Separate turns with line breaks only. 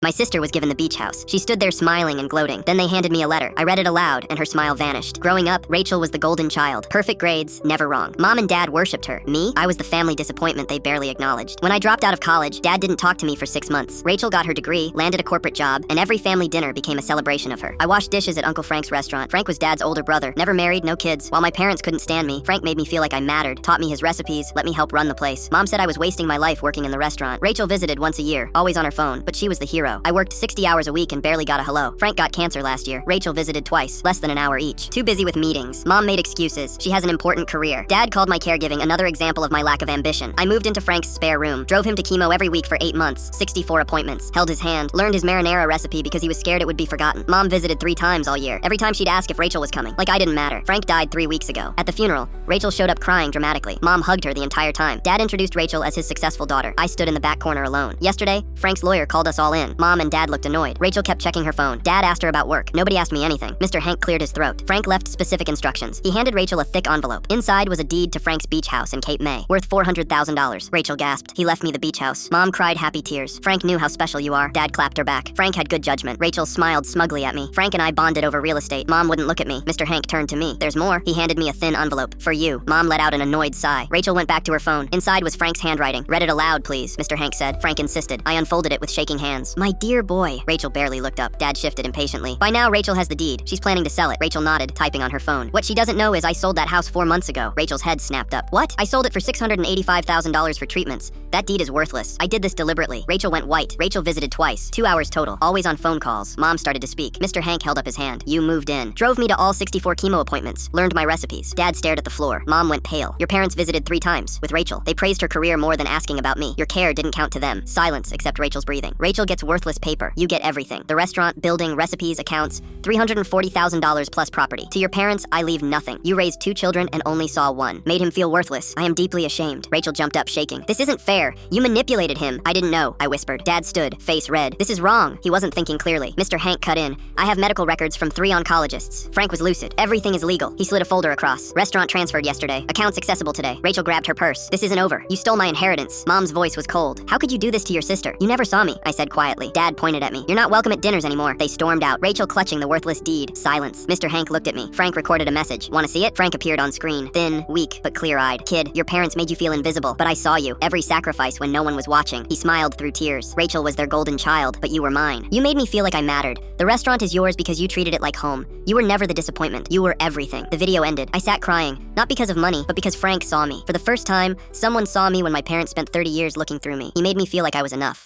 My sister was given the beach house. She stood there smiling and gloating. Then they handed me a letter. I read it aloud, and her smile vanished. Growing up, Rachel was the golden child. Perfect grades, never wrong. Mom and Dad worshipped her. Me? I was the family disappointment they barely acknowledged. When I dropped out of college, Dad didn't talk to me for 6 months. Rachel got her degree, landed a corporate job, and every family dinner became a celebration of her. I washed dishes at Uncle Frank's restaurant. Frank was Dad's older brother. Never married, no kids. While my parents couldn't stand me, Frank made me feel like I mattered, taught me his recipes, let me help run the place. Mom said I was wasting my life working in the restaurant. Rachel visited once a year, always on her phone, but she was the hero. I worked 60 hours a week and barely got a hello. Frank got cancer last year. Rachel visited twice, less than an hour each. Too busy with meetings. Mom made excuses. She has an important career. Dad called my caregiving another example of my lack of ambition. I moved into Frank's spare room, drove him to chemo every week for 8 months, 64 appointments, held his hand, learned his marinara recipe because he was scared it would be forgotten. Mom visited 3 times all year. Every time she'd ask if Rachel was coming, like I didn't matter. Frank died 3 weeks ago. At the funeral, Rachel showed up crying dramatically. Mom hugged her the entire time. Dad introduced Rachel as his successful daughter. I stood in the back corner alone. Yesterday, Frank's lawyer called us all in. Mom and Dad looked annoyed. Rachel kept checking her phone. Dad asked her about work. Nobody asked me anything. Mr. Hank cleared his throat. Frank left specific instructions. He handed Rachel a thick envelope. Inside was a deed to Frank's beach house in Cape May, worth $400,000. Rachel gasped. He left me the beach house. Mom cried happy tears. Frank knew how special you are. Dad clapped her back. Frank had good judgment. Rachel smiled smugly at me. Frank and I bonded over real estate. Mom wouldn't look at me. Mr. Hank turned to me. There's more. He handed me a thin envelope. For you. Mom let out an annoyed sigh. Rachel went back to her phone. Inside was Frank's handwriting. Read it aloud, please, Mr. Hank said. Frank insisted. I unfolded it with shaking hands. My dear boy. Rachel barely looked up. Dad shifted impatiently. By now, Rachel has the deed. She's planning to sell it. Rachel nodded, typing on her phone. What she doesn't know is I sold that house 4 months ago. Rachel's head snapped up. What? I sold it for $685,000 for treatments. That deed is worthless. I did this deliberately. Rachel went white. Rachel visited twice. 2 hours total. Always on phone calls. Mom started to speak. Mr. Hank held up his hand. You moved in. Drove me to all 64 chemo appointments. Learned my recipes. Dad stared at the floor. Mom went pale. Your parents visited 3 times. With Rachel. They praised her career more than asking about me. Your care didn't count to them. Silence, except Rachel's breathing. Rachel gets worthless paper. You get everything. The restaurant, building, recipes, accounts. $340,000 plus property. To your parents, I leave nothing. You raised 2 children and only saw 1. Made him feel worthless. I am deeply ashamed. Rachel jumped up, shaking. This isn't fair. You manipulated him. I didn't know, I whispered. Dad stood, face red. This is wrong. He wasn't thinking clearly. Mr. Hank cut in. I have medical records from 3 oncologists. Frank was lucid. Everything is legal. He slid a folder across. Restaurant transferred yesterday. Accounts accessible today. Rachel grabbed her purse. This isn't over. You stole my inheritance. Mom's voice was cold. How could you do this to your sister? You never saw me, I said quietly. Dad pointed at me. You're not welcome at dinners anymore. They stormed out. Rachel clutching the worthless deed. Silence. Mr. Hank looked at me. Frank recorded a message. Want to see it? Frank appeared on screen. Thin, weak, but clear-eyed. Kid, your parents made you feel invisible, but I saw you. Every sacrifice when no one was watching. He smiled through tears. Rachel was their golden child, but you were mine. You made me feel like I mattered. The restaurant is yours because you treated it like home. You were never the disappointment. You were everything. The video ended. I sat crying, not because of money, but because Frank saw me. For the first time, someone saw me when my parents spent 30 years looking through me. He made me feel like I was enough.